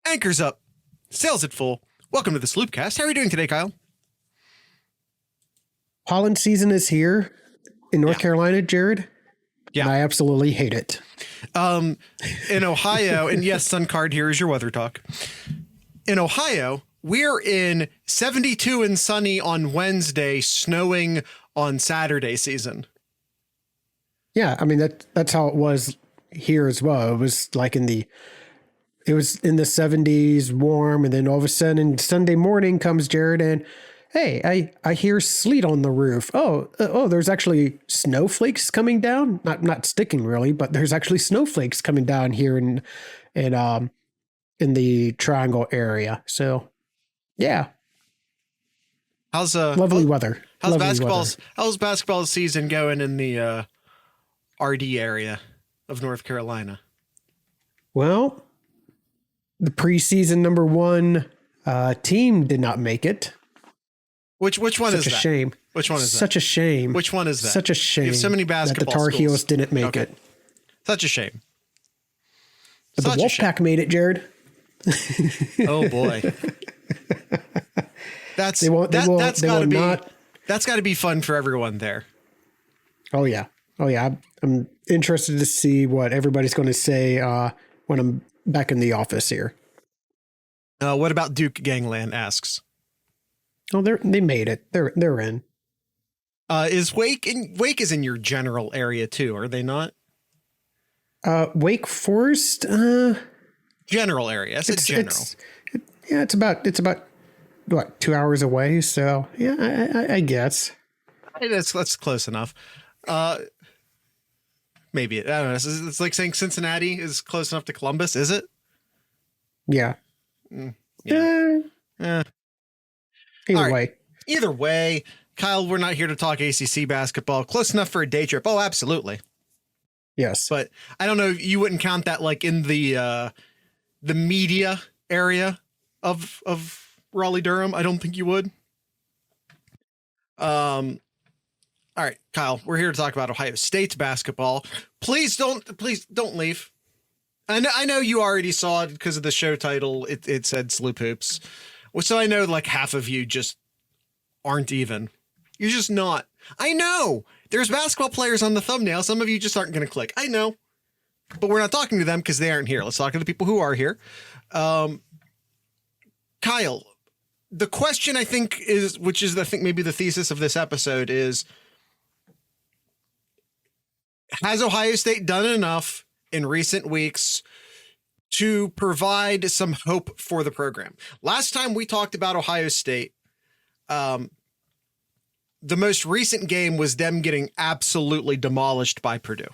Anchors up, sails at full. Welcome to the SloopCast. How are you doing today, Kyle? Pollen season is here in North Carolina, Jared. Yeah. And I absolutely hate it. In Ohio, and yes, Sun Card, here is your weather talk. In Ohio, we're in 72 and sunny on Wednesday, snowing on Saturday season. Yeah, I mean that's how it was here as well. It was like in the 70s, warm, and then all of a sudden Sunday morning comes Jared and hey, I hear sleet on the roof. Oh, there's actually snowflakes coming down. Not sticking really, but there's actually snowflakes coming down here in the Triangle area. So, yeah. How's lovely weather? How's lovely basketball season going in the RD area of North Carolina? Well, the preseason number one team did not make it. Which one is that? Such a shame. Which one is that? Such a shame. Which one is that? Such a shame. You have so many basketball that the Tar schools. Heels didn't make it. Such a shame. But the Wolfpack made it, Jared. Oh boy. That's got to be fun for everyone there. Oh yeah. I'm interested to see what everybody's going to say when I'm back in the office here. What about Duke Gangland asks? Oh, they made it. They're in. Is Wake is in your general area too, are they not? Wake Forest, general area. I said general. It's about what, 2 hours away. So yeah, I guess That's close enough. Maybe I don't know. It's like saying Cincinnati is close enough to Columbus. Is it? Yeah. Yeah. Either way, Kyle, we're not here to talk ACC basketball. Close enough for a day trip. Oh, absolutely. Yes. But I don't know. You wouldn't count that like in the media area of Raleigh Durham. I don't think you would. All right, Kyle, we're here to talk about Ohio State's basketball. Please don't leave. I know you already saw it because of the show title. It said SloopHoops. Well, so I know like half of you just aren't even. You're just not. I know there's basketball players on the thumbnail. Some of you just aren't going to click. I know, but we're not talking to them because they aren't here. Let's talk to the people who are here. Kyle, the question I think which is I think maybe the thesis of this episode is, has Ohio State done enough in recent weeks to provide some hope for the program? Last time we talked about Ohio State, the most recent game was them getting absolutely demolished by Purdue.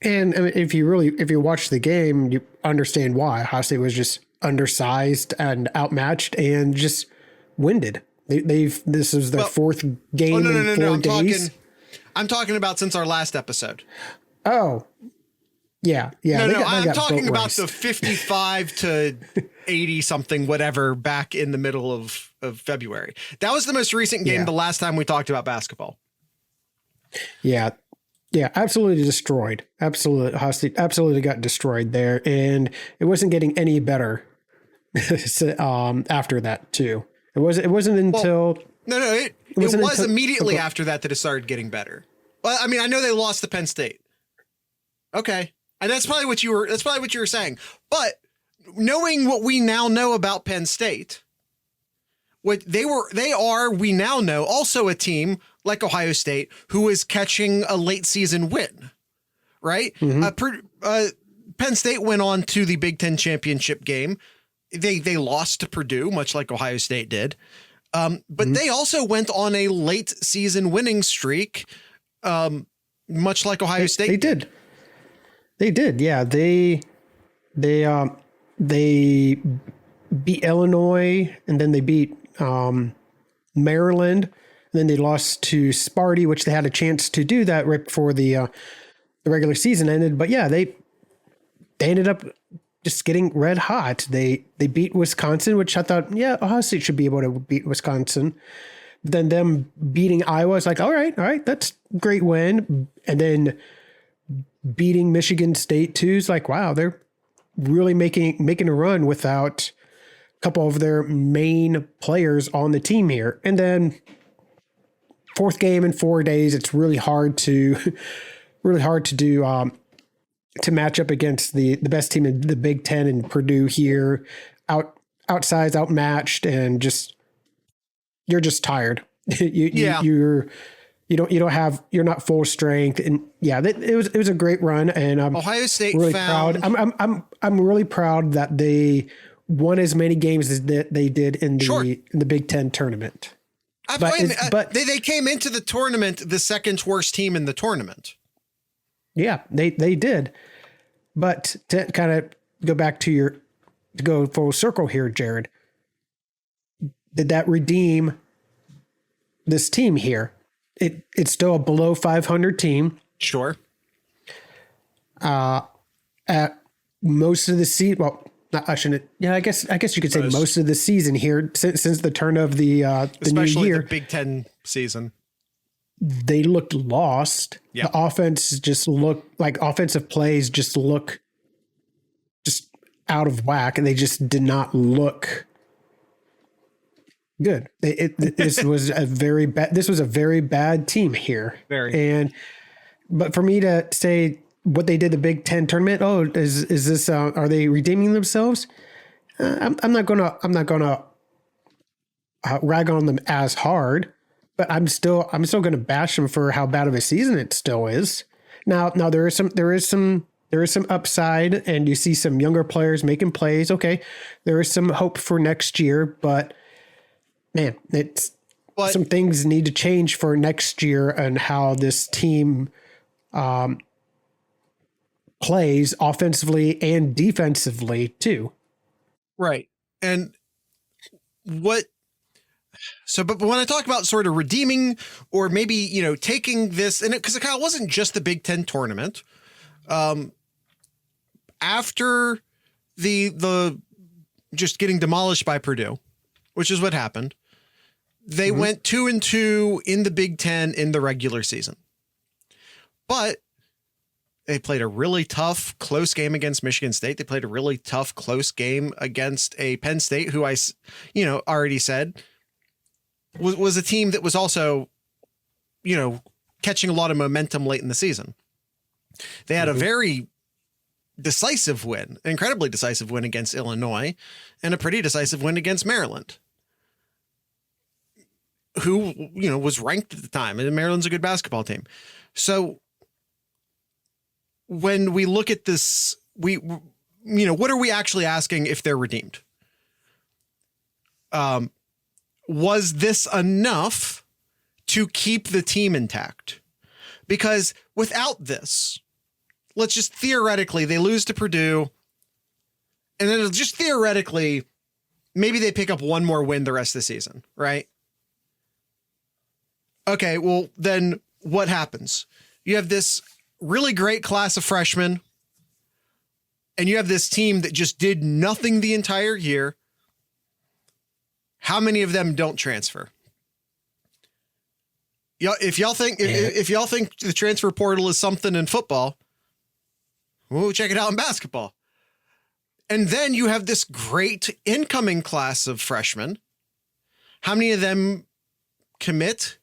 And I mean, if you watch the game, you understand why. Ohio State was just undersized and outmatched and just winded. This is their fourth game in 4 days. I'm talking about since our last episode. Oh, yeah. I'm talking about the 55 to 80 something, whatever, back in the middle of February. That was the most recent game. The last time we talked about basketball. Yeah, absolutely destroyed. Absolutely got destroyed there, and it wasn't getting any better after that too. It wasn't until it was immediately after that it started getting better. Well, I mean, I know they lost to Penn State. Okay. And that's probably what you were saying. But knowing what we now know about Penn State, we now know also a team like Ohio State who is catching a late season win, right? Mm-hmm. Penn State went on to the Big Ten championship game. They lost to Purdue, much like Ohio State did. But they also went on a late season winning streak, much like Ohio State. They did. Yeah. They beat Illinois, and then they beat Maryland, and then they lost to Sparty, which they had a chance to do that right before the regular season ended. But yeah, they ended up just getting red hot. They beat Wisconsin, which I thought, Ohio State should be able to beat Wisconsin. Then them beating Iowa is like, all right, that's a great win. And then beating Michigan State too is like, wow, they're really making a run without a couple of their main players on the team here. And then fourth game in 4 days, it's really hard to do to match up against the best team in the Big Ten and Purdue here, outsized, outmatched, and you're just tired. You're not full strength, and it was a great run, and I'm Ohio State really found, proud. I'm really proud that they won as many games as that they did in the Big Ten tournament. But they came into the tournament the second worst team in the tournament. Yeah, they did. But to kind of go full circle here, Jared, did that redeem this team here? It's still a below 500 team. Sure. At most of the season, well, I shouldn't. Yeah, I guess you could say most of the season here since the turn of the especially new year, the Big Ten season. They looked lost. Yep. The offense just looked like offensive plays just look just out of whack, and they just did not look good. This was a very bad team here. But for me to say what they did the Big Ten tournament, is this are they redeeming themselves? I'm not gonna rag on them as hard. But I'm still going to bash them for how bad of a season it still is. Now there is some upside, and you see some younger players making plays. Okay, there is some hope for next year, but man, some things need to change for next year and how this team plays offensively and defensively too. Right, and but when I talk about sort of redeeming or maybe, taking this, and because it kind of wasn't just the Big Ten tournament, after the just getting demolished by Purdue, which is what happened, they went 2-2 in the Big Ten in the regular season, but they played a really tough, close game against Michigan State. They played a really tough, close game against a Penn State, who I already said was a team that was also, catching a lot of momentum late in the season. They had a very decisive win, incredibly decisive win against Illinois, and a pretty decisive win against Maryland, who, was ranked at the time, and Maryland's a good basketball team. So when we look at this, what are we actually asking if they're redeemed? Was this enough to keep the team intact? Because without this, let's just theoretically, they lose to Purdue, and then just theoretically, maybe they pick up one more win the rest of the season, right? Okay, well, then what happens? You have this really great class of freshmen, and you have this team that just did nothing the entire year. How many of them don't transfer? If y'all think the transfer portal is something in football, we'll check it out in basketball. And then you have this great incoming class of freshmen. How many of them commit,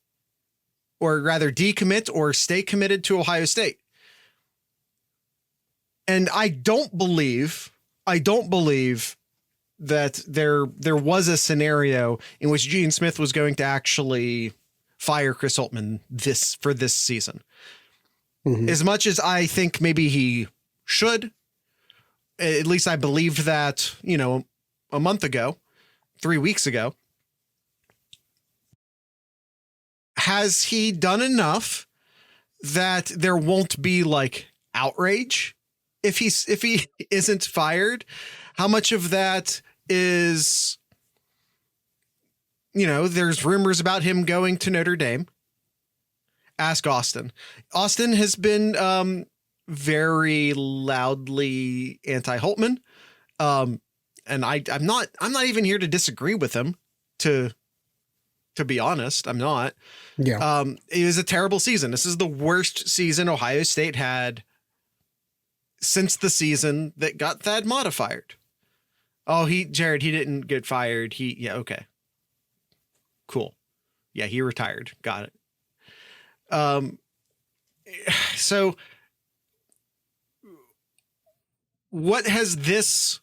or rather decommit, or stay committed to Ohio State? And I don't believe that there was a scenario in which Gene Smith was going to actually fire Chris Holtmann for this season. Mm-hmm. As much as I think maybe he should, at least I believed that, a month ago, 3 weeks ago. Has he done enough that there won't be outrage if he isn't fired? How much of that is, there's rumors about him going to Notre Dame. Ask Austin. Austin has been very loudly anti-Holtmann. And I'm not even here to disagree with him, to be honest. I'm not. Yeah. It was a terrible season. This is the worst season Ohio State had since the season that got Thad modified. Oh, Jared, he didn't get fired. Yeah, okay. Cool. Yeah, he retired. Got it. So what has this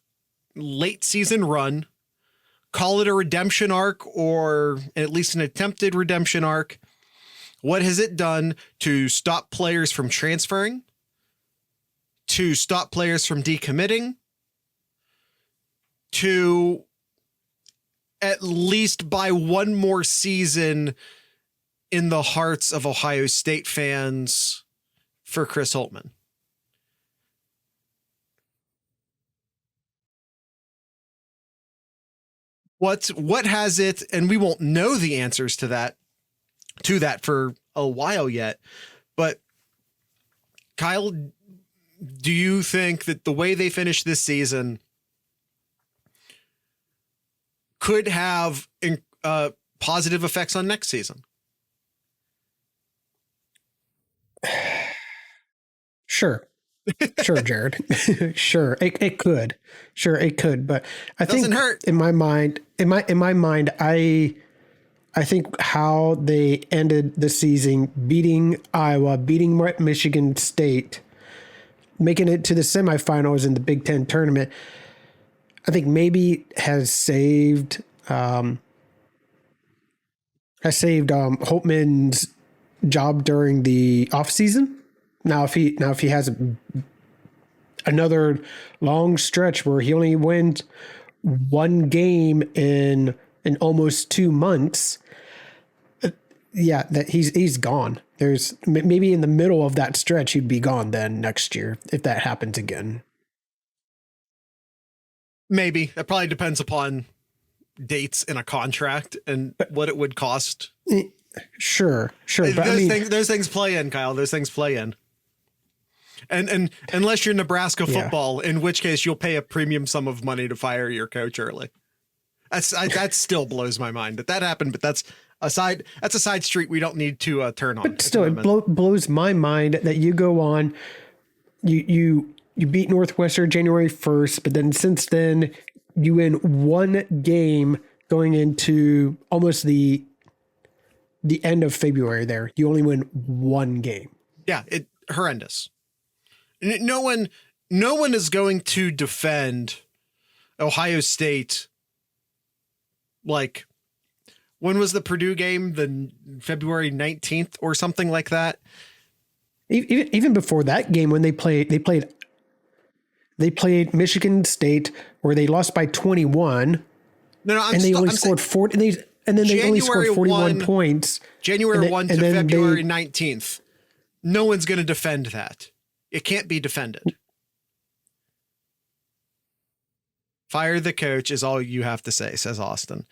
late season run, call it a redemption arc or at least an attempted redemption arc, what has it done to stop players from transferring, to stop players from decommitting, to at least buy one more season in the hearts of Ohio State fans for Chris Holtmann? What has it, and we won't know the answers to that for a while yet, but Kyle, do you think that the way they finished this season could have positive effects on next season? Sure, Jared. Sure, it could. Sure, it could. But I think in my mind, I think how they ended the season, beating Iowa, beating Michigan State, making it to the semifinals in the Big Ten tournament, I think maybe has saved Holtmann's job during the offseason. Now, if he has another long stretch where he only wins one game in almost 2 months, yeah, that he's gone. There's maybe in the middle of that stretch, he'd be gone then next year if that happens again. Maybe. That probably depends upon dates in a contract and what it would cost. Sure. But those things play in, Kyle. Those things play in. And unless you're Nebraska football, in which case you'll pay a premium sum of money to fire your coach early. That still blows my mind that happened, but that's a side street we don't need to turn on. But still, it blows my mind that you go on, you beat Northwestern January 1st, but then since then you win one game going into almost the end of February there. You only win one game. Yeah, horrendous. No one is going to defend Ohio State. Like, when was the Purdue game? The February 19th or something like that. Even before that game, when they played Michigan State, where they lost by 21. They only scored 40. And then they only scored 41 points. January 1 to February 19th. No one's going to defend that. It can't be defended. Fire the coach is all you have to say, says Austin.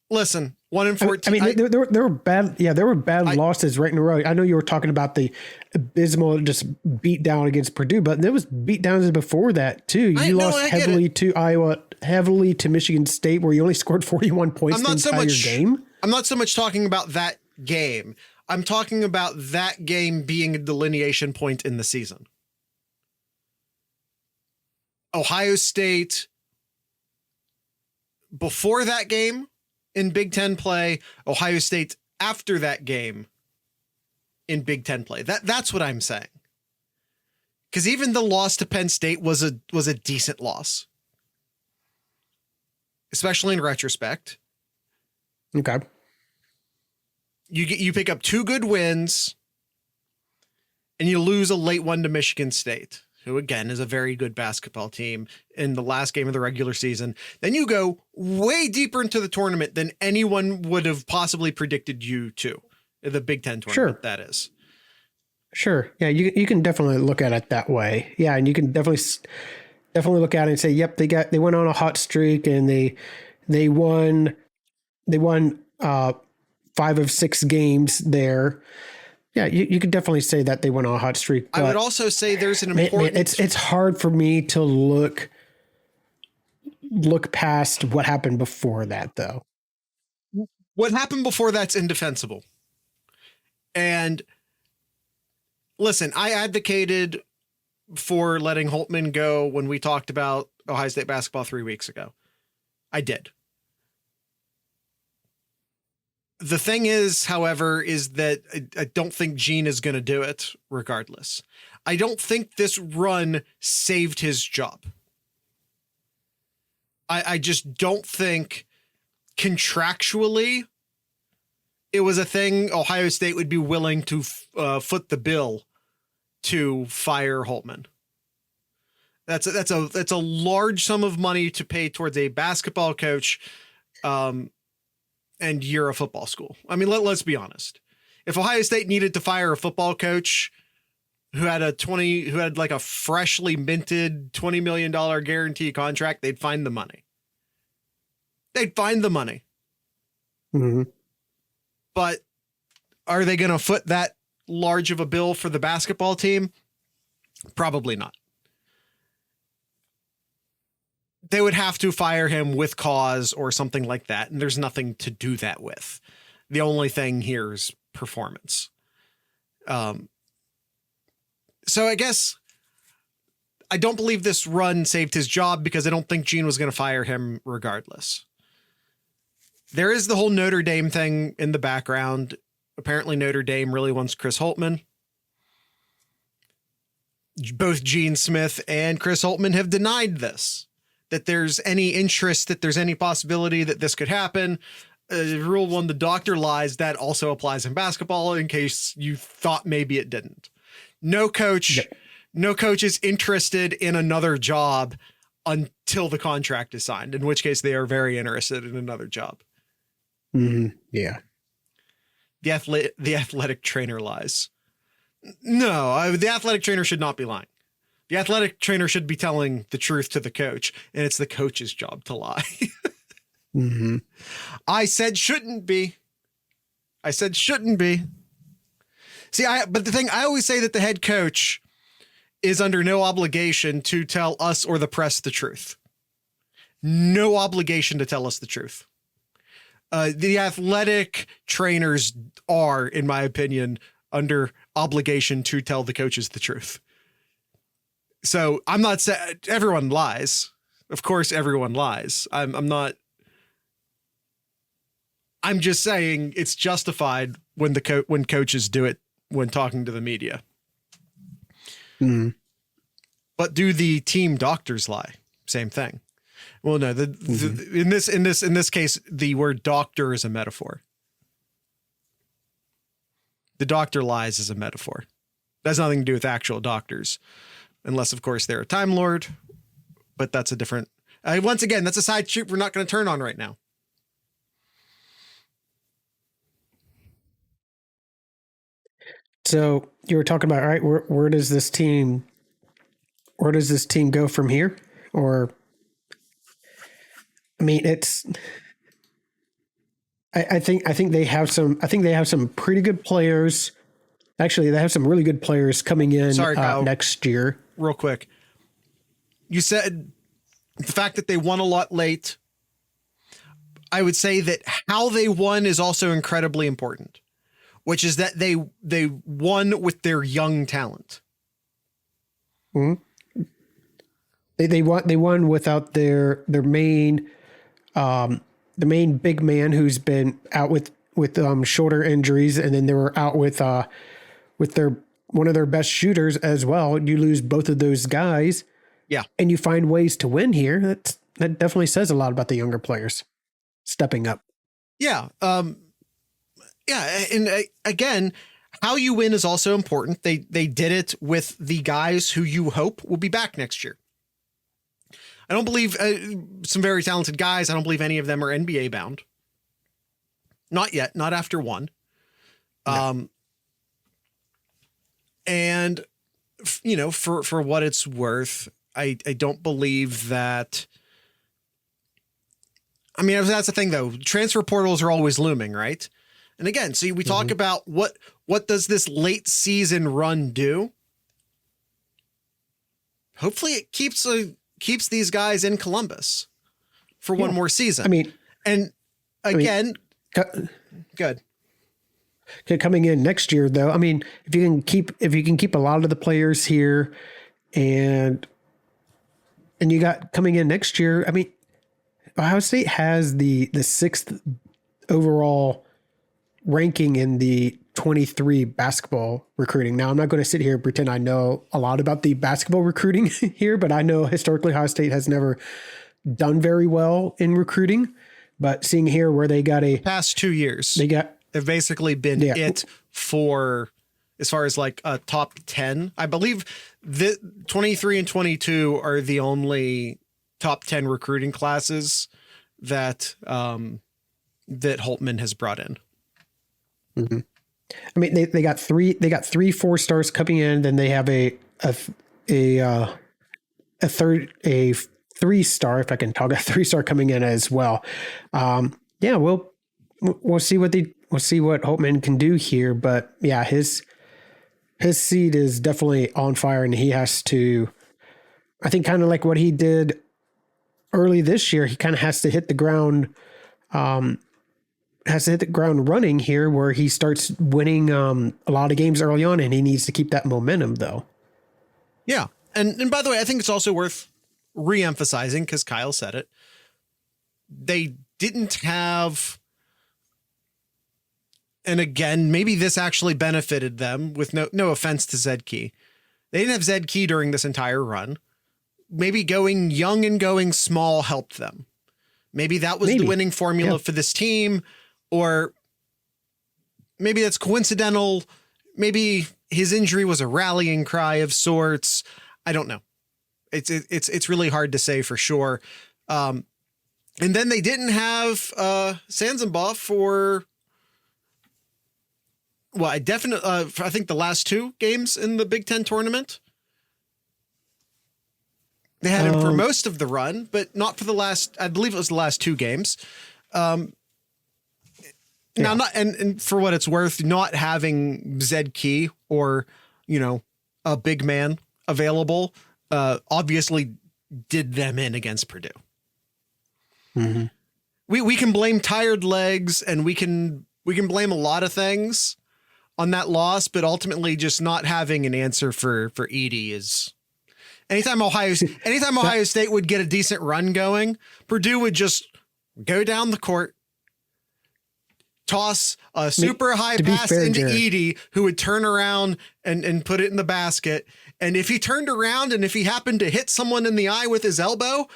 Listen, 1-14. I mean, there were bad. Yeah, there were bad losses right in a row. I know you were talking about the abysmal just beat down against Purdue, but there was beat downs before that too. You lost heavily to Iowa, heavily to Michigan State, where you only scored 41 points the entire game. I'm not so much talking about that game. I'm talking about that game being a delineation point in the season. Ohio State, before that game in Big Ten play, Ohio State after that game in Big Ten play. That's what I'm saying. Because even the loss to Penn State was a decent loss, especially in retrospect. Okay. You pick up 2 good wins and you lose a late one to Michigan State, who again is a very good basketball team, in the last game of the regular season. Then you go way deeper into the tournament than anyone would have possibly predicted you to. The Big Ten tournament, sure. That is. Sure. Yeah, you can definitely look at it that way. Yeah, and you can definitely look at it and say, yep, they went on a hot streak and they won 5 of 6 games there. Yeah, you could definitely say that they went on a hot streak. I would also say there's an important... It's hard for me to look past what happened before that, though. What happened before that's indefensible. And listen, I advocated for letting Holtman go when we talked about Ohio State basketball 3 weeks ago. I did. The thing is, however, is that I don't think Gene is going to do it regardless. I don't think this run saved his job. I just don't think contractually it was a thing Ohio State would be willing to foot the bill to fire Holtman. That's a large sum of money to pay towards a basketball coach, and you're a football school. I mean, let's be honest. If Ohio State needed to fire a football coach who had like a freshly minted $20 million guarantee contract, they'd find the money. Mm-hmm. But are they going to foot that large of a bill for the basketball team? Probably not. They would have to fire him with cause or something like that. And there's nothing to do that with. The only thing here is performance. So I guess I don't believe this run saved his job because I don't think Gene was going to fire him regardless. There is the whole Notre Dame thing in the background. Apparently Notre Dame really wants Chris Holtman. Both Gene Smith and Chris Holtman have denied this, that there's any interest, that there's any possibility that this could happen. Rule 1, the doctor lies. That also applies in basketball in case you thought maybe it didn't. No coach is interested in another job until the contract is signed, in which case they are very interested in another job. Mm-hmm. Yeah. The athletic trainer lies. No, the athletic trainer should not be lying. The athletic trainer should be telling the truth to the coach, and it's the coach's job to lie. Mm-hmm. I said shouldn't be. See, but the thing, I always say that the head coach is under no obligation to tell us or the press the truth. No obligation to tell us the truth. The athletic trainers are, in my opinion, under obligation to tell the coaches the truth. So I'm not saying everyone lies. Of course, everyone lies. I'm just saying it's justified when when coaches do it when talking to the media. Mm. But do the team doctors lie? Same thing. Well, no, in this case, the word doctor is a metaphor. The doctor lies is a metaphor. That has nothing to do with actual doctors, unless, of course, they're a Time Lord. But that's a different. Once again, that's a side shoot we're not going to turn on right now. So you were talking about, all right, where does this team go from here? Or, I mean, I think they have some pretty good players. Actually, they have some really good players coming in next year. Real quick. You said the fact that they won a lot late. I would say that how they won is also incredibly important, which is that they won with their young talent. Mm-hmm. They won without their main big man who's been out with shoulder injuries, and then they were out with their one of their best shooters as well. You lose both of those guys, yeah, and you find ways to win here. That definitely says a lot about the younger players stepping up. Yeah, yeah, and again, how you win is also important. They did it with the guys who you hope will be back next year. I don't believe some very talented guys. I don't believe any of them are NBA bound. Not yet. Not after one. No. And you know, for what it's worth, I don't believe that. I mean, that's the thing though. Transfer portals are always looming, right? And again, so we talk about what does this late season run do? Hopefully it keeps these guys in Columbus for one more season. I mean, and again, good. Coming in next year, though, I mean, if you can keep a lot of the players here, and you got coming in next year. I mean, Ohio State has the 6th overall ranking in the 23 basketball recruiting. Now, I'm not going to sit here and pretend I know a lot about the basketball recruiting here, but I know historically Ohio State has never done very well in recruiting. But seeing here where they got past 2 years, they've basically been it for as far as like a top 10. I believe the 23 and 22 are the only top 10 recruiting classes that that Holtman has brought in. Mm-hmm. I mean, they got three 4-stars coming in, then they have a 3-star, if I can talk, a 3-star coming in as well. Yeah, we'll see what Holtman can do here, but yeah, his seed is definitely on fire, and he has to, I think, kind of like what he did early this year, he kind of has to hit the ground. Has to hit the ground running here, where he starts winning a lot of games early on, and he needs to keep that momentum, though. Yeah, and by the way, I think it's also worth re-emphasizing, because Kyle said it, they didn't have, and again, maybe this actually benefited them, with no offense to Zed Key. They didn't have Zed Key during this entire run. Maybe going young and going small helped them. Maybe that was the winning formula for this team. Or maybe that's coincidental. Maybe his injury was a rallying cry of sorts. I don't know. It's really hard to say for sure. And then they didn't have Sanzenbaugh for, well, I think the last 2 games in the Big Ten tournament. They had him for most of the run, but not for the last, I believe it was the last 2 games. Now, and for what it's worth, not having Zed Key or, a big man available, obviously did them in against Purdue. Mm-hmm. We can blame tired legs, and we can blame a lot of things on that loss, but ultimately just not having an answer for Edey is, anytime Ohio State would get a decent run going, Purdue would just go down the court, toss a super high pass into Edey, who would turn around and put it in the basket. And if he turned around and if he happened to hit someone in the eye with his elbow,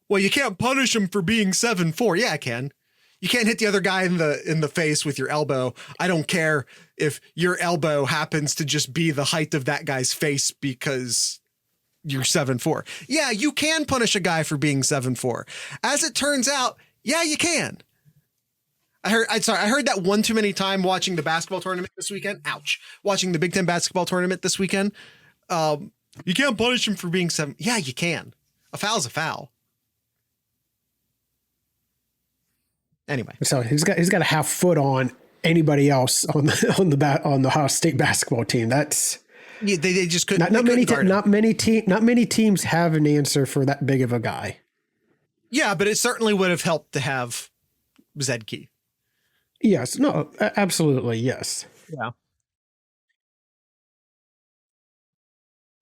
well, you can't punish him for being 7'4". Yeah, I can. You can't hit the other guy in the face with your elbow. I don't care if your elbow happens to just be the height of that guy's face because you're 7'4". Yeah, you can punish a guy for being 7'4". As it turns out, yeah, you can. I heard that one too many time watching the basketball tournament this weekend. Ouch. Watching the Big Ten basketball tournament this weekend. You can't punish him for being 7. Yeah, you can. A foul's a foul. Anyway. So he's got a half foot on anybody else on the Ohio State basketball team. That's, yeah, they just couldn't. Not many teams have an answer for that big of a guy. Yeah, but it certainly would have helped to have Zed Key. Yes. No, absolutely. Yes. Yeah.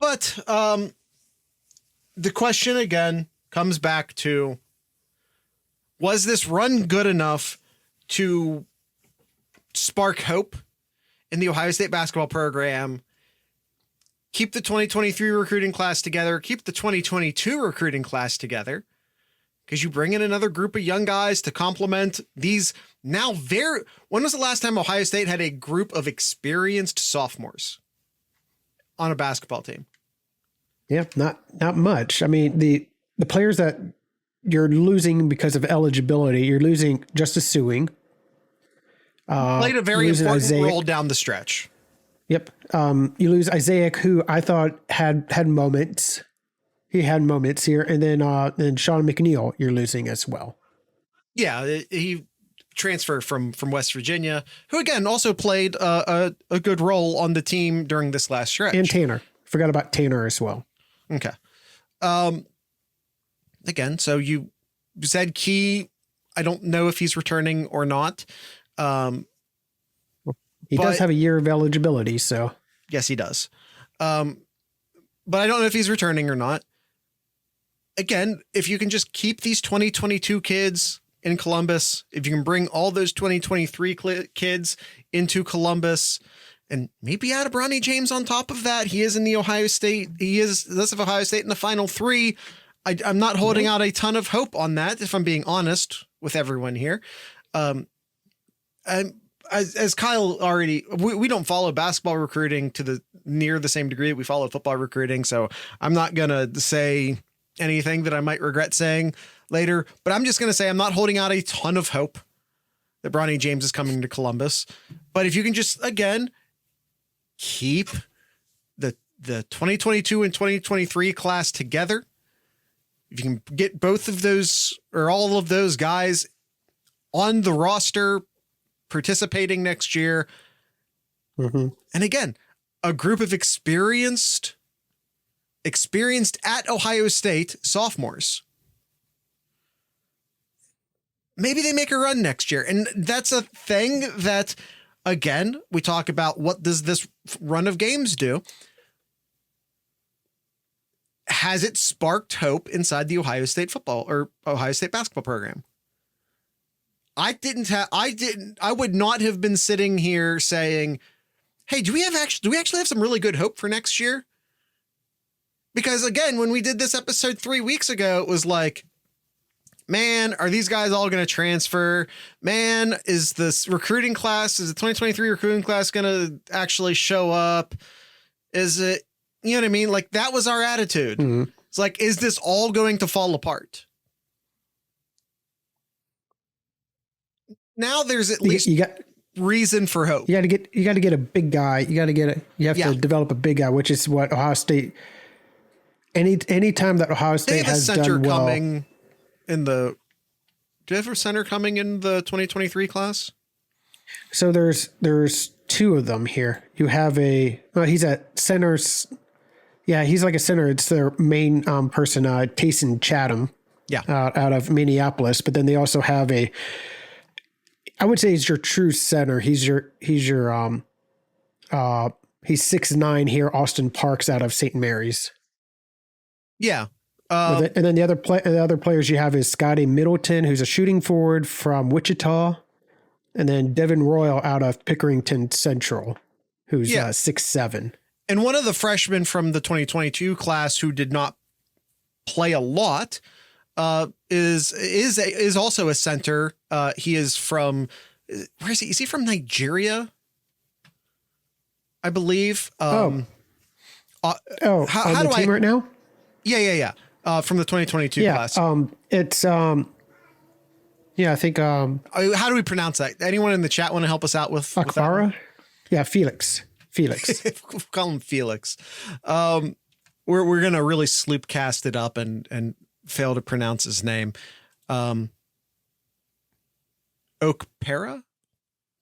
But the question again comes back to, was this run good enough to spark hope in the Ohio State basketball program, keep the 2023 recruiting class together, keep the 2022 recruiting class together? Because you bring in another group of young guys to complement these now when was the last time Ohio State had a group of experienced sophomores on a basketball team? Yeah, not much. I mean, the players that you're losing because of eligibility, you're losing Justice Suing. Played a very important role down the stretch. Yep. You lose Isaiah, who I thought had moments. He had moments here, and then Sean McNeil you're losing as well. Yeah, he transferred from West Virginia, who again also played a good role on the team during this last stretch. And Tanner, forgot about Tanner as well. Okay. Again, so you said Key. I don't know if he's returning or not. He does have a year of eligibility, so yes, he does. but I don't know if he's returning or not. Again, if you can just keep these 2022 kids in Columbus, if you can bring all those 2023 kids into Columbus, and maybe add a Bronny James on top of that. He is in the Ohio State. He is this of Ohio State in the Final Three. I'm not holding out a ton of hope on that, if I'm being honest with everyone here. And as Kyle already, we don't follow basketball recruiting to near the same degree that we follow football recruiting. So I'm not going to say anything that I might regret saying later, but I'm just going to say I'm not holding out a ton of hope that Bronny James is coming to Columbus. But if you can just, again, keep the 2022 and 2023 class together, if you can get both of those or all of those guys on the roster participating next year. And again, a group of experienced at Ohio State sophomores. Maybe they make a run next year. And that's a thing that, again, we talk about what does this run of games do? Has it sparked hope inside the Ohio State football or Ohio State basketball program? I would not have been sitting here saying, hey, do we actually have some really good hope for next year? Because again, when we did this episode 3 weeks ago, it was like, man, are these guys all going to transfer? Man, is this recruiting class, is the 2023 recruiting class going to actually show up? Is it, you know what I mean? Like, that was our attitude. It's like, is this all going to fall apart? Now there's at least reason for hope. You got to get a big guy. You have to develop a big guy, which is what Ohio State, any time that Ohio State has done well. Coming in the, do you have a center coming in the 2023 class? So there's two of them here. You have he's at centers. Yeah, he's like a center. It's their main person, Tayson Chatham. Yeah. Out of Minneapolis. But then they also have I would say he's your true center. He's 6'9" here, Austin Parks out of St. Mary's. Yeah. And then the other players you have is Scotty Middleton, who's a shooting forward from Wichita, and then Devin Royal out of Pickerington Central, who's 6'7". And one of the freshmen from the 2022 class who did not play a lot is also a center. He is from, where is he? Is he from Nigeria? I believe. How on do the team right now? Yeah. From the 2022 class. It's I think how do we pronounce that? Anyone in the chat want to help us out with Akbara? Yeah, Felix. Call him Felix. We're gonna really sloopcast it up and fail to pronounce his name. Okpara?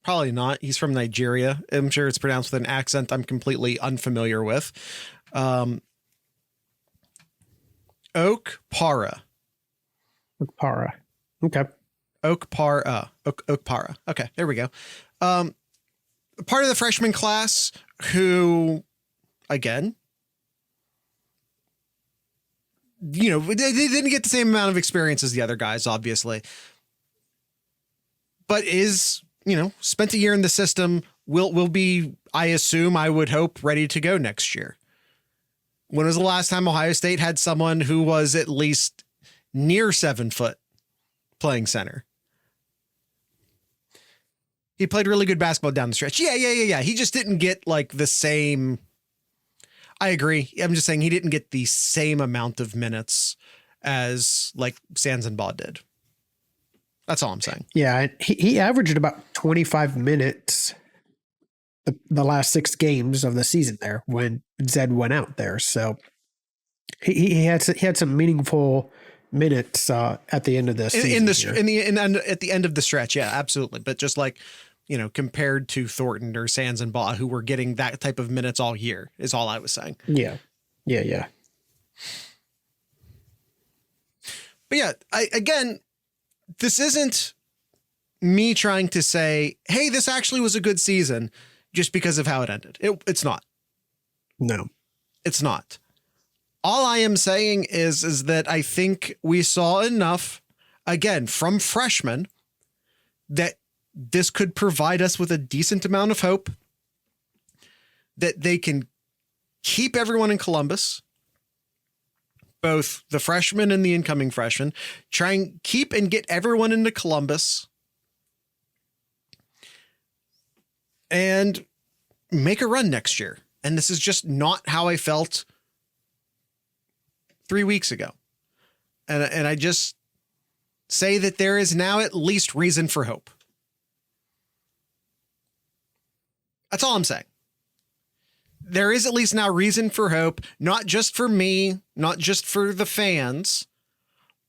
Probably not. He's from Nigeria. I'm sure it's pronounced with an accent I'm completely unfamiliar with. Okpara. Okay. Okpara. Okay, there we go. Part of the freshman class who, again, they didn't get the same amount of experience as the other guys, obviously, but is, spent a year in the system, will be, I assume, I would hope, ready to go next year. When was the last time Ohio State had someone who was at least near 7 foot playing center? He played really good basketball down the stretch. Yeah. He just didn't get like the same. I agree. I'm just saying he didn't get the same amount of minutes as like Sanzenbaugh did. That's all I'm saying. Yeah. He averaged about 25 minutes the last 6 games of the season there when Zed went out there. So he had some meaningful minutes at the end of this season. At the end of the stretch. Yeah, absolutely. But just like, compared to Thornton or Sanzenbaugh, who were getting that type of minutes all year, is all I was saying. Yeah. But yeah, again, this isn't me trying to say, hey, this actually was a good season just because of how it ended. It's not. No, it's not. All I am saying is that I think we saw enough, again, from freshmen, that this could provide us with a decent amount of hope that they can keep everyone in Columbus, both the freshmen and the incoming freshmen, try and keep and get everyone into Columbus and make a run next year. And this is just not how I felt 3 weeks ago. And I just say that there is now at least reason for hope. That's all I'm saying. There is at least now reason for hope, not just for me, not just for the fans,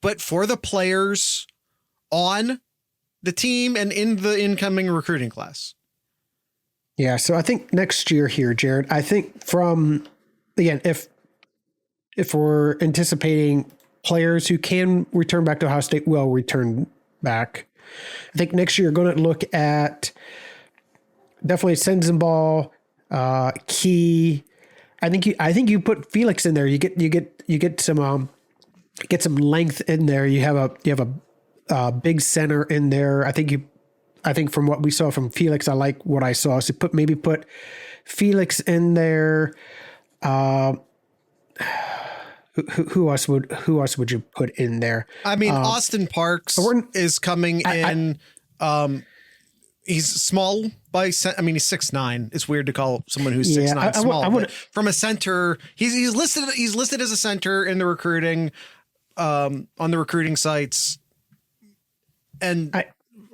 but for the players on the team and in the incoming recruiting class. Yeah, so I think next year here, Jared, I think from, again, if we're anticipating players who can return back to Ohio State will return back, I think next year you're going to look at definitely Senzenball, Key. I think you put Felix in there. You get some length in there. You have a big center in there. I think from what we saw from Felix, I like what I saw. So put Felix in there. Who else would you put in there? I mean, Austin Parks is coming in. He's small he's 6'9". It's weird to call someone who's 6'9" small. But from a center, he's listed as a center in the recruiting, on the recruiting sites. And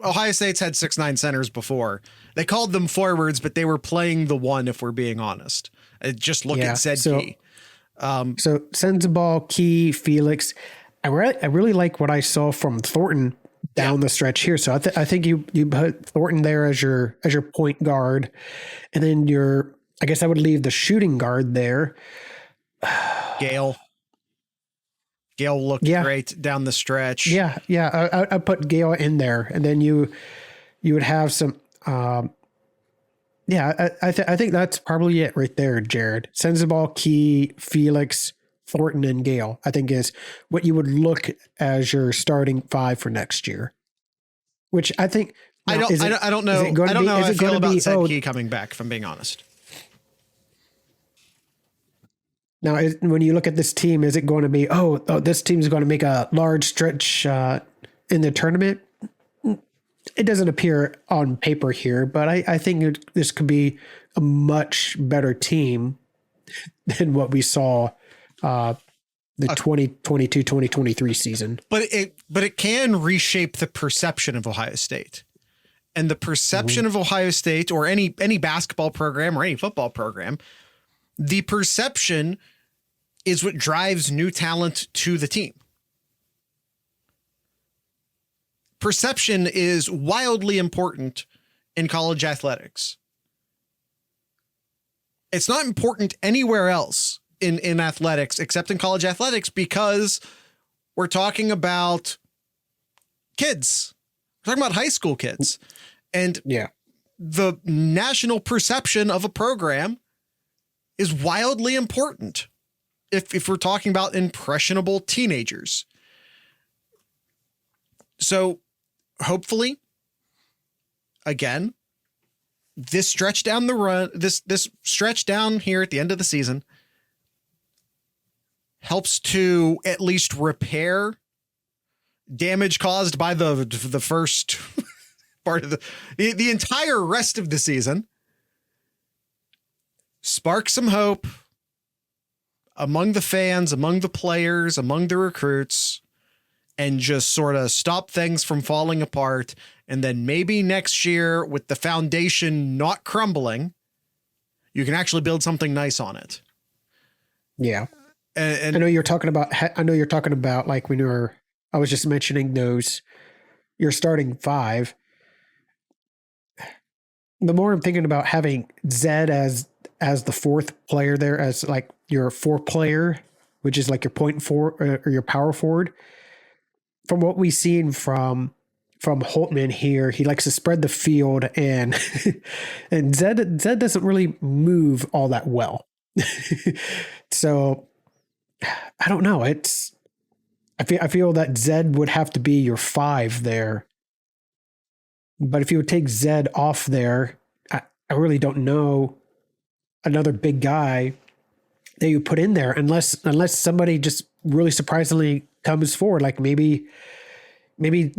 Ohio State's had 6'9" centers before. They called them forwards, but they were playing the one, if we're being honest. Just look at Zed Key. So Senzenball, Key, Felix. I really like what I saw from Thornton down the stretch here. So I think you put Thornton there as your point guard, and then I guess I would leave the shooting guard there. Gale looked great down the stretch. Yeah. I put Gale in there, and then you would have some. I think that's probably it right there, Jared. Senzenball, Key, Felix, Thornton, and Gale, I think is what you would look as your starting five for next year. Which I think I don't know. I don't know how I feel about Zed Key coming back, if I'm being honest. Now, when you look at this team, is it going to be, this team is going to make a large stretch in the tournament? It doesn't appear on paper here, but I think this could be a much better team than what we saw the 2022-2023 season. But it can reshape the perception of Ohio State. And the perception of Ohio State, or any basketball program or any football program, the perception is what drives new talent to the team. Perception is wildly important in college athletics. It's not important anywhere else in athletics except in college athletics, because we're talking about kids. We're talking about high school kids. And the national perception of a program is wildly important if we're talking about impressionable teenagers. So hopefully, again, this stretch down the run, this stretch down here at the end of the season helps to at least repair damage caused by the first part of the entire rest of the season. Spark some hope among the fans, among the players, among the recruits, and just sort of stop things from falling apart. And then maybe next year, with the foundation not crumbling, you can actually build something nice on it. Yeah. And I know you're talking about, like I was just mentioning you're starting five. The more I'm thinking about having Zed as the fourth player there, as like your fourth player, which is like your point forward or your power forward. From what we've seen from Holtman here, he likes to spread the field, and Zed doesn't really move all that well. So I don't know. I feel that Zed would have to be your 5 there. But if you would take Zed off there, I really don't know another big guy that you put in there unless somebody just really surprisingly comes forward, like maybe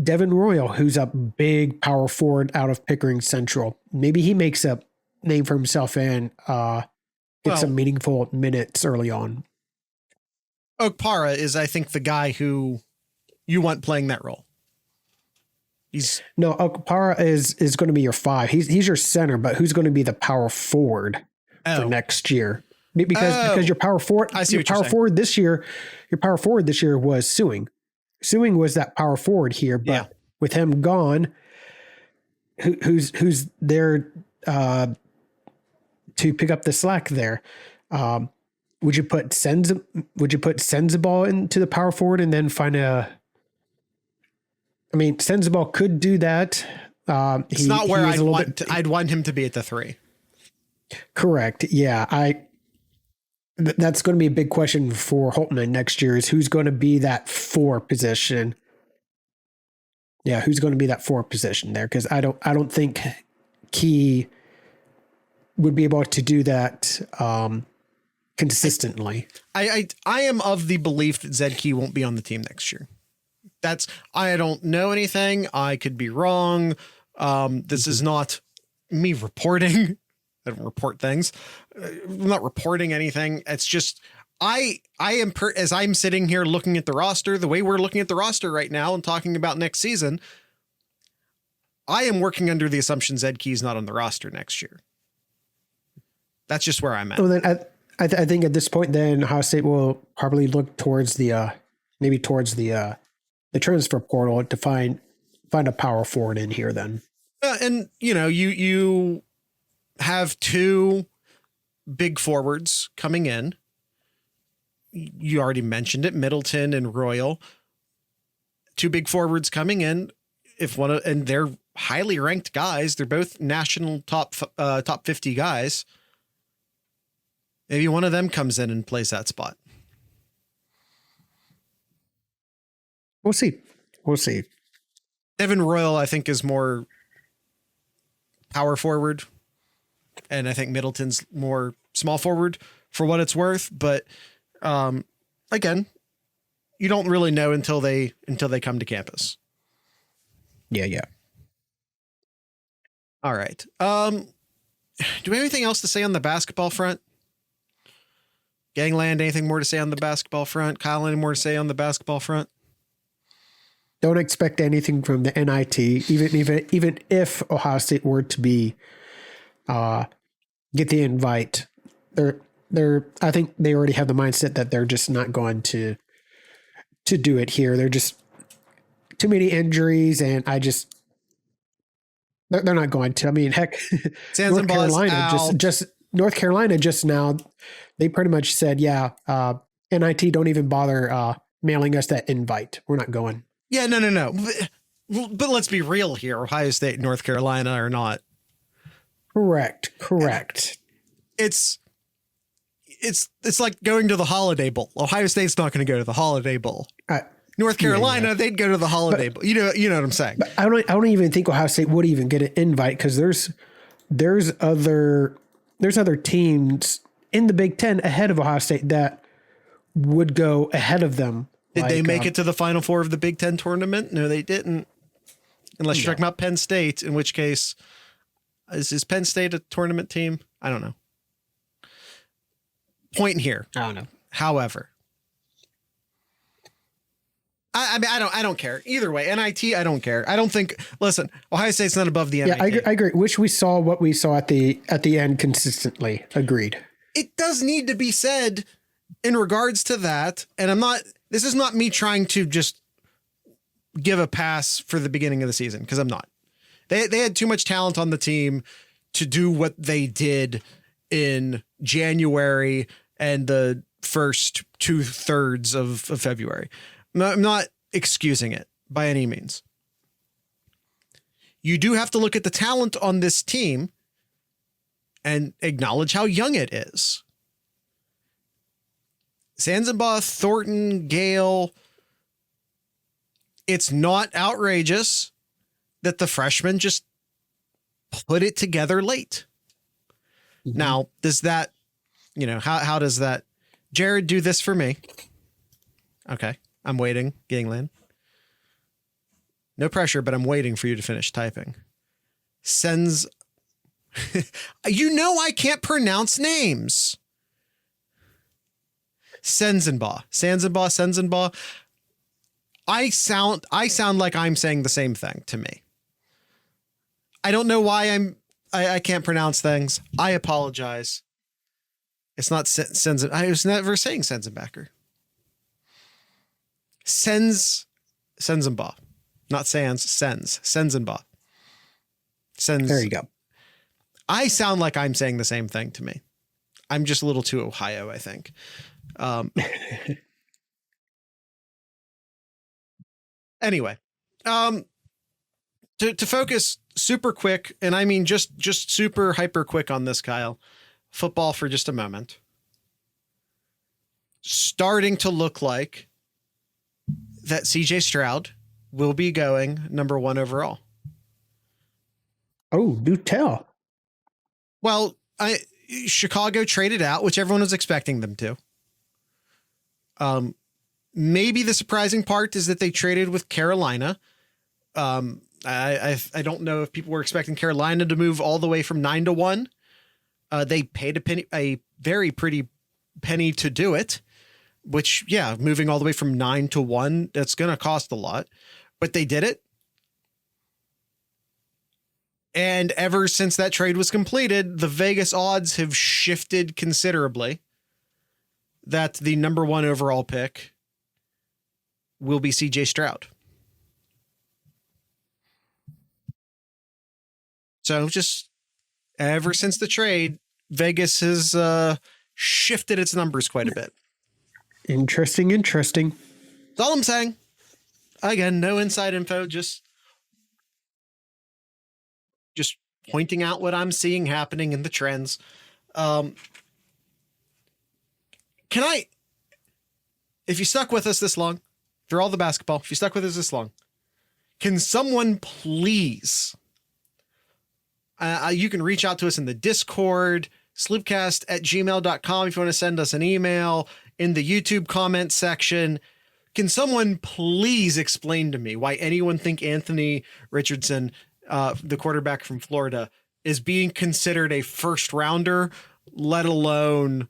Devin Royal, who's a big power forward out of Pickering Central. Maybe he makes a name for himself and gets some meaningful minutes early on. Okpara is, I think, the guy who you want playing that role. Okpara is going to be your 5. He's your center, but who's going to be the power forward for next year? Because your power forward, your power forward this year was Suing. Suing was that power forward here, but with him gone, who's there to pick up the slack there? Would you put Senzabal into the power forward and then find Senzabal could do that. It's not where I'd want him to be at the 3. Correct. Yeah. That's going to be a big question for Holtman next year is who's going to be that 4 position. Yeah. Who's going to be that 4 position there? Cause I don't think Key would be able to do that, consistently. I am of the belief that Zed Key won't be on the team next year. I don't know anything. I could be wrong. This is not me reporting. I don't report things. I'm not reporting anything. It's just, I am as I'm sitting here looking at the roster, the way we're looking at the roster right now and talking about next season, I am working under the assumption Zed Key is not on the roster next year. That's just where I'm at. Well, then I think at this point, then Ohio State will probably look towards the transfer portal to find a power forward in here then. And you have 2 big forwards coming in. You already mentioned it, Middleton and Royal. 2 big forwards coming in. And they're highly ranked guys. They're both national top 50 guys. Maybe one of them comes in and plays that spot. We'll see. Devin Royal, I think, is more power forward. And I think Middleton's more small forward for what it's worth. But again, you don't really know until they come to campus. Yeah. All right. Do we have anything else to say on the basketball front? Gangland, anything more to say on the basketball front? Kyle, any more to say on the basketball front? Don't expect anything from the NIT, even if Ohio State were to be get the invite. I think they already have the mindset that they're just not going to do it here. They're just too many injuries, and they're not going to. I mean, heck, North Carolina just now, they pretty much said, NIT don't even bother mailing us that invite. We're not going. Yeah, no. But let's be real here. Ohio State and North Carolina are not. Correct. It's like going to the Holiday Bowl. Ohio State's not going to go to the Holiday Bowl. North Carolina, they'd go to the Holiday Bowl. You know what I'm saying? I don't even think Ohio State would even get an invite because there's other teams in the Big Ten ahead of Ohio State that would go ahead of them. Did they make it to the Final Four of the Big Ten tournament? No, they didn't. Unless you're talking about Penn State, in which case, is Penn State a tournament team? I don't know. Point here. I don't know. However, I mean, I don't care either way. NIT, I don't care. I don't think. Listen, Ohio State's not above the NIT. Yeah, I agree. Wish we saw what we saw at the end consistently. Agreed. It does need to be said in regards to that, and this is not me trying to just give a pass for the beginning of the season, because I'm not. They had too much talent on the team to do what they did in January and the first 2/3 of February. I'm not excusing it by any means. You do have to look at the talent on this team and acknowledge how young it is. Sanzenbaugh, Thornton, Gale. It's not outrageous that the freshmen just put it together late. Mm-hmm. Now, does that, how does that Jared do this for me? Okay. I'm waiting, Gangland. No pressure, but I'm waiting for you to finish typing. Sends. I can't pronounce names. Sanzenbaugh. I sound like I'm saying the same thing to me. I don't know why I can't pronounce things. I apologize. It's not Senzen. I was never saying Senzenbacher. Senzenbaugh. Not Senzenbaugh. There you go. I sound like I'm saying the same thing to me. I'm just a little too Ohio, I think. Anyway, to focus super quick, and I mean just super hyper quick on this, Kyle, football for just a moment. Starting to look like that CJ Stroud will be going number 1 overall. Oh, do tell. Well, Chicago traded out, which everyone was expecting them to. Maybe the surprising part is that they traded with Carolina. I don't know if people were expecting Carolina to move all the way from 9-1. They paid a very pretty penny to do it, which, yeah, moving all the way from 9-1, that's going to cost a lot, but they did it. And ever since that trade was completed, the Vegas odds have shifted considerably that the number 1 overall pick will be CJ Stroud. So just ever since the trade, Vegas has shifted its numbers quite a bit. Interesting. That's all I'm saying. Again, no inside info, just pointing out what I'm seeing happening in the trends. If you stuck with us this long, through all the basketball, if you stuck with us this long, can someone please, you can reach out to us in the Discord, sloopcast@gmail.com if you want to send us an email, in the YouTube comment section. Can someone please explain to me why anyone think Anthony Richardson, the quarterback from Florida, is being considered a first rounder, let alone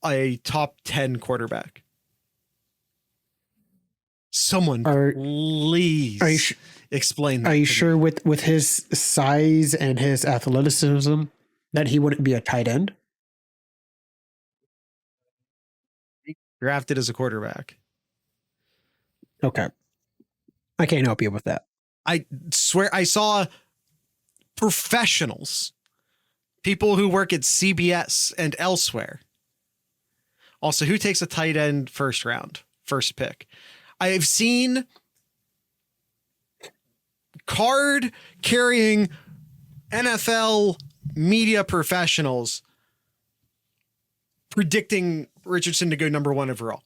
a top 10 quarterback? Someone please explain that. Are you sure with his size and his athleticism that he wouldn't be a tight end? Drafted as a quarterback. Okay. I can't help you with that. I swear I saw professionals, people who work at CBS and elsewhere. Also, who takes a tight end first round, first pick? I've seen card carrying NFL media professionals predicting Richardson to go number 1 overall.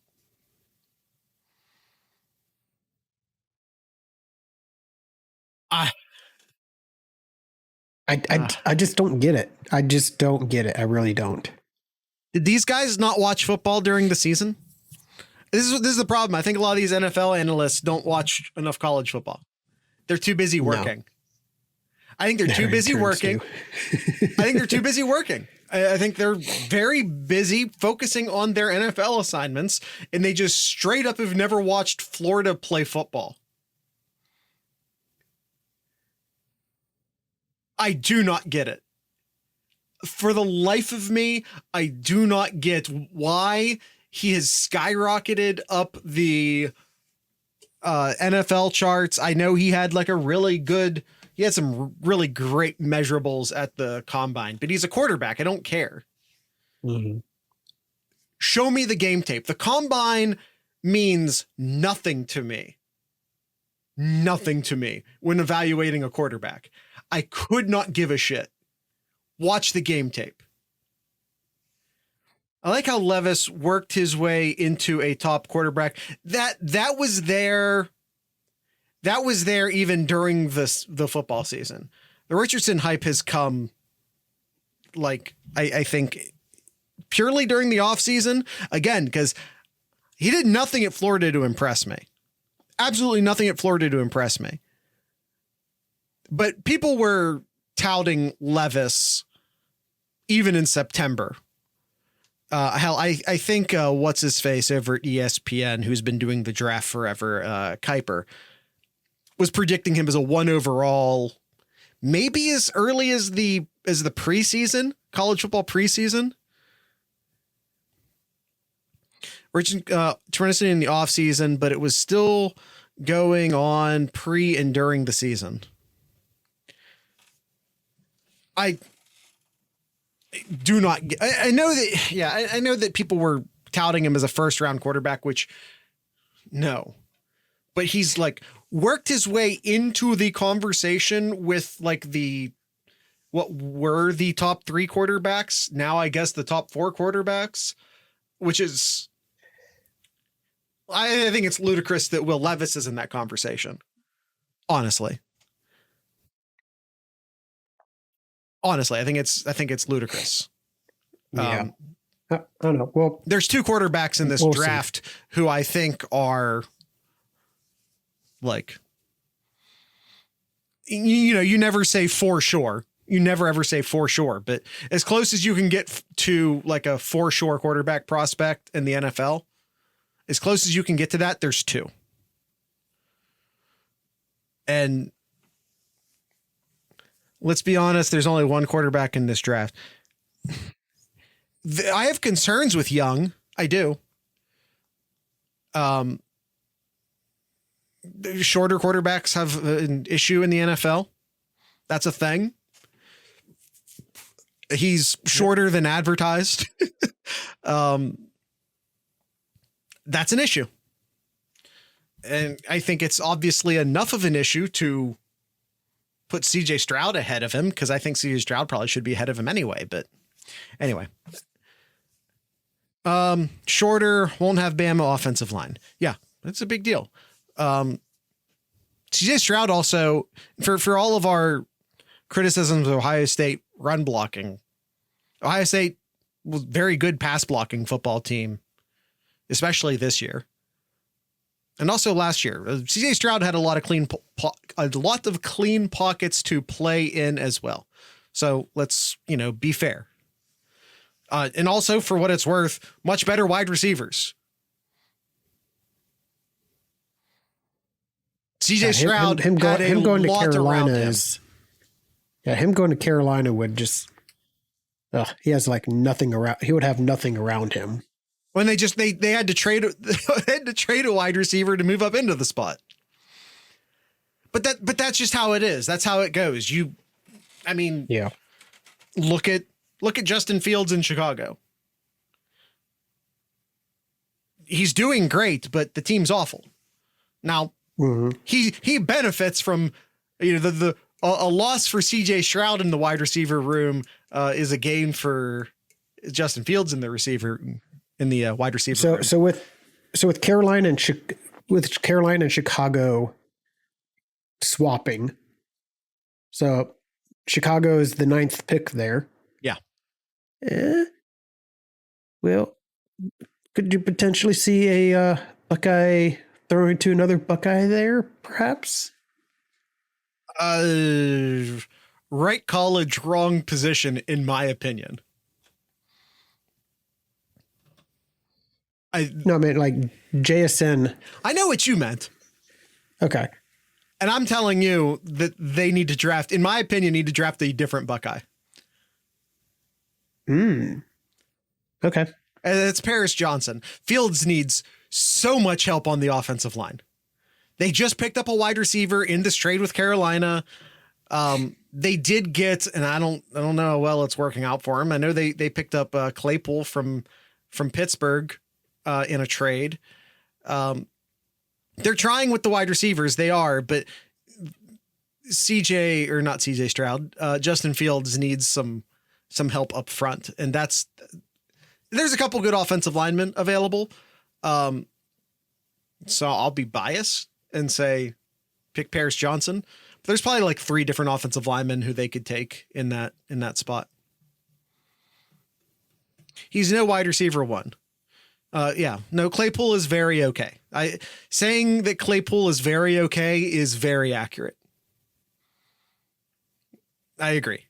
I just don't get it. I just don't get it. I really don't. Did these guys not watch football during the season? This is the problem. I think a lot of these NFL analysts don't watch enough college football. They're too busy working. No. I think they're too busy working. I think they're too busy working. I think they're very busy focusing on their NFL assignments, and they just straight up have never watched Florida play football. I do not get it. For the life of me, I do not get why he has skyrocketed up the NFL charts. I know he had he had some really great measurables at the combine, but he's a quarterback. I don't care. Mm-hmm. Show me the game tape. The combine means nothing to me. Nothing to me when evaluating a quarterback. I could not give a shit. Watch the game tape. I like how Levis worked his way into a top quarterback. That was there. That was there even during the football season. The Richardson hype has come, like, I think, purely during the offseason. Again, because he did nothing at Florida to impress me. Absolutely nothing at Florida to impress me. But people were touting Levis even in September. Hell, I think what's his face over at ESPN, who's been doing the draft forever, Kuiper, was predicting him as a 1 overall, maybe as early as the preseason, college football preseason. Richard Trinity in the offseason, but it was still going on pre and during the season. I do not. I know that. Yeah, I know that people were touting him as a first round quarterback, which no, but he's like worked his way into the conversation with like what were the top 3 quarterbacks. Now, I guess the top 4 quarterbacks, which is, I think it's ludicrous that Will Levis is in that conversation. Honestly, I think it's ludicrous. Yeah. I don't know. Well, there's 2 quarterbacks in this draft who I think are like, you never say for sure. You never ever say for sure, but as close as you can get to like a for sure quarterback prospect in the NFL, as close as you can get to that, there's 2. And let's be honest, there's only 1 quarterback in this draft. I have concerns with Young. I do. Shorter quarterbacks have an issue in the NFL. That's a thing. He's shorter than advertised. That's an issue. And I think it's obviously enough of an issue to put CJ Stroud ahead of him, because I think CJ Stroud probably should be ahead of him anyway. But anyway, shorter, won't have Bama offensive line. Yeah, that's a big deal. CJ Stroud also, for all of our criticisms of Ohio State run blocking, Ohio State was very good pass blocking football team, especially this year. And also last year, CJ Stroud had a lot of clean pockets to play in as well. So let's, be fair. And also, for what it's worth, much better wide receivers. CJ Stroud, him going to Carolina is, him going to Carolina would just, he has like nothing around. He would have nothing around him. When they had to trade a wide receiver to move up into the spot. But that's just how it is. That's how it goes. Yeah. Look at Justin Fields in Chicago. He's doing great, but the team's awful. Now, he benefits from, a loss for CJ Stroud in the wide receiver room is a gain for Justin Fields in the wide receiver room. So with Carolina and Chicago swapping, so Chicago is the 9th pick there. Yeah. Well, could you potentially see a Buckeye throwing to another Buckeye there, perhaps? Right college, wrong position, in my opinion. I mean, like JSN. I know what you meant. Okay. And I'm telling you that they need to draft, in my opinion, a different Buckeye. Okay. And it's Paris Johnson. Fields needs so much help on the offensive line. They just picked up a wide receiver in this trade with Carolina. They did get, and I don't know how well it's working out for him. I know they picked up Claypool from Pittsburgh in a trade. They're trying with the wide receivers. They are, but CJ Stroud, Justin Fields needs some help up front. And that's there's a couple good offensive linemen available. So I'll be biased and say pick Paris Johnson. But there's probably like 3 different offensive linemen who they could take in that spot. He's no wide receiver 1. No, Claypool is very okay. Saying that Claypool is very okay is very accurate. I agree.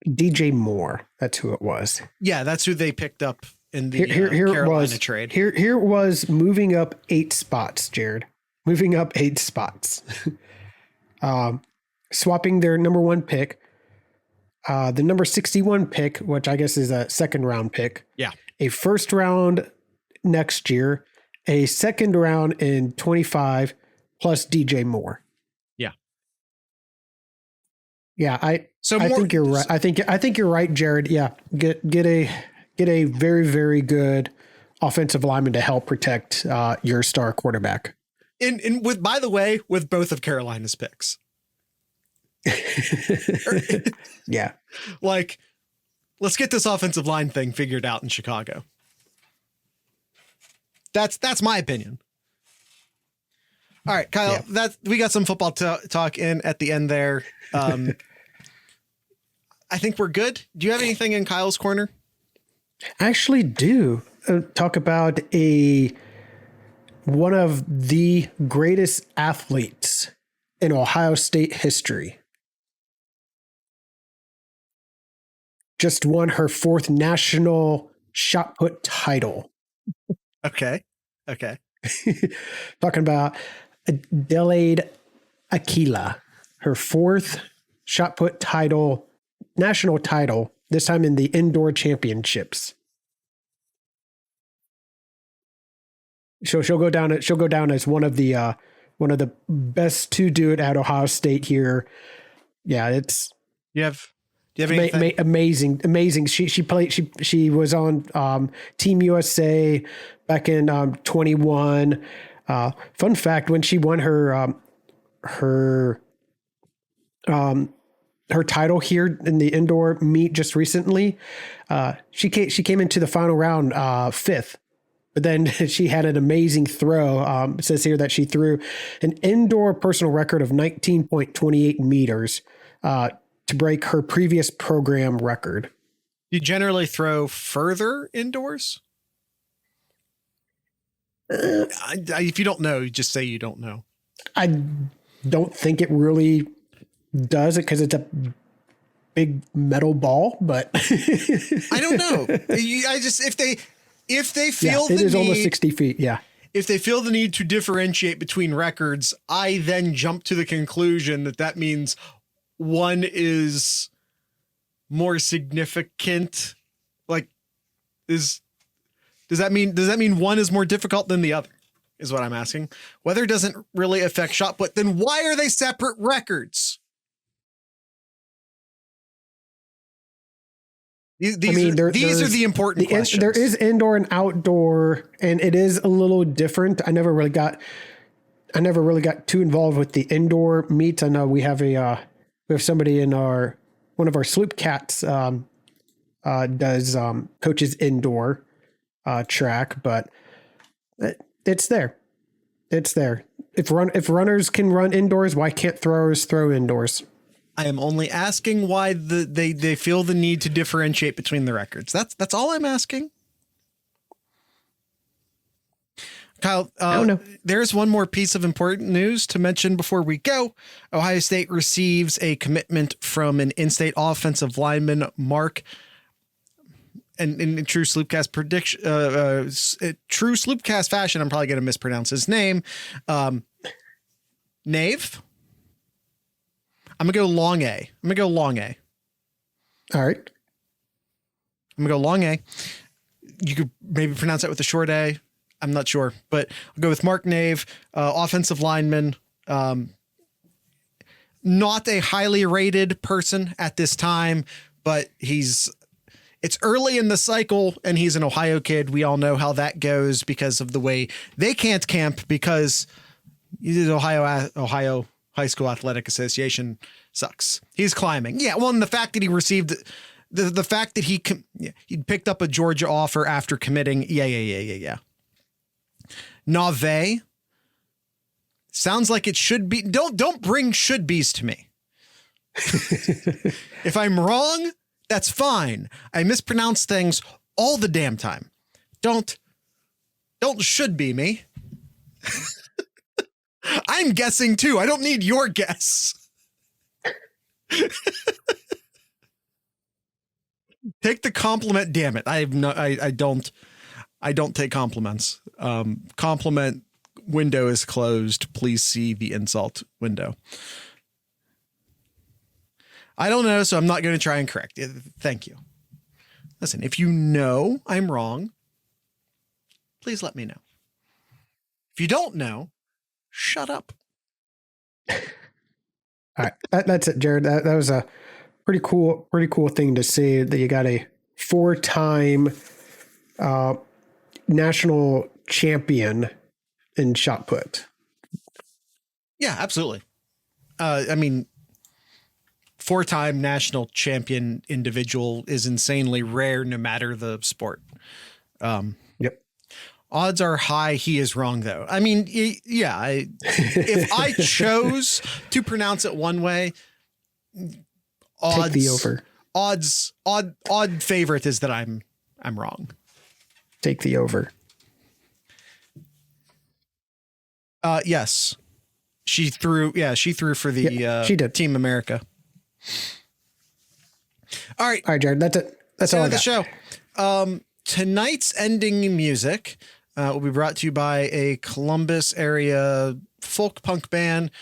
DJ Moore, that's who it was. Yeah, that's who they picked up in the Carolina trade. Here was moving up 8 spots, Jared. Moving up 8 spots. Swapping their number 1 pick. The number 61 pick, which I guess is a second round pick. Yeah. A first round next year, a second round in 25 plus DJ Moore. Yeah. Yeah. I think you're right. I think you're right, Jared. Yeah. Get a very, very good offensive lineman to help protect your star quarterback. By the way, with both of Carolina's picks. Yeah. Like, let's get this offensive line thing figured out in Chicago. That's my opinion. All right, Kyle, we got some football talk in at the end there. I think we're good. Do you have anything in Kyle's corner? I actually do. Talk about one of the greatest athletes in Ohio State history. Just won her 4th national shot put title. Okay. Talking about Adelaide Aquila, her 4th shot put title, national title, this time in the indoor championships. She'll go down as one of the best to do it at Ohio State here. Yeah, it's Do you have anything? Amazing. She was on Team USA back in 21. Fun fact: when she won her title here in the indoor meet just recently, she came into the final round 5th. But then she had an amazing throw. It says here that she threw an indoor personal record of 19.28 meters. To break her previous program record. You generally throw further indoors? If you don't know, you just say you don't know. I don't think it really does it because it's a big metal ball, but I don't know. If they feel it is almost 60 feet. Yeah. If they feel the need to differentiate between records, I then jump to the conclusion that means one is more significant. Like, does that mean one is more difficult than the other? Is what I'm asking. Weather doesn't really affect shot put. Then why are they separate records? These are the important questions. There is indoor and outdoor, and it is a little different. I never really got too involved with the indoor meets. I know we have somebody in one of our Sloop Cats does coaches indoor track, but it's there. It's there. If runners can run indoors, why can't throwers throw indoors? I am only asking why they feel the need to differentiate between the records. That's all I'm asking. Kyle, there's one more piece of important news to mention before we go. Ohio State receives a commitment from an in-state offensive lineman, Mark. And in true Sloopcast true Sloopcast fashion, I'm probably going to mispronounce his name. Nave. I'm going to go long A. All right. I'm going to go long A. You could maybe pronounce that with a short A. I'm not sure, but I'll go with Mark Nave, offensive lineman. Not a highly rated person at this time, but it's early in the cycle and he's an Ohio kid. We all know how that goes because of the way they can't camp because Ohio high school athletic association sucks. He's climbing. Yeah. Well, and the fact that he received the fact that he picked up a Georgia offer after committing. Yeah. Nave sounds like it should be. Don't bring should be's to me. If I'm wrong, that's fine. I mispronounce things all the damn time. Don't should be me. I'm guessing too. I don't need your guess. Take the compliment. Damn it. I don't take compliments. Compliment window is closed. Please see the insult window. I don't know, so I'm not going to try and correct it. Thank you. Listen, if you know I'm wrong, please let me know. If you don't know, shut up. All right. That's it, Jared. That was a pretty cool thing to see, that you got a 4-time national champion in shot put. Yeah, absolutely. I mean, 4-time national champion individual is insanely rare, no matter the sport. Yep. Odds are high he is wrong, though. I mean, yeah. If I chose to pronounce it one way, odds, take the over. Odd favorite is that I'm wrong. Take the over. Yes. She threw for the she did. Team America. All right, Jared. That's it. That's all I got. The show. Tonight's ending music will be brought to you by a Columbus area folk punk band.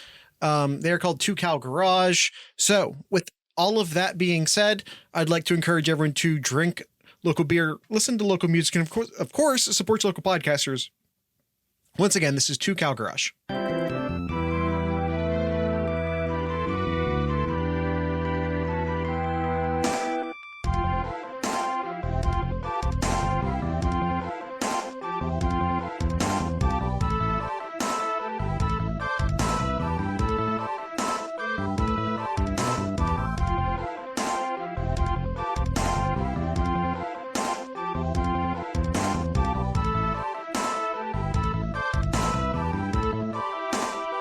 They're called Two Cow Garage. So with all of that being said, I'd like to encourage everyone to drink local beer, listen to local music, and of course, support local podcasters. Once again, this is Two Cow Garage.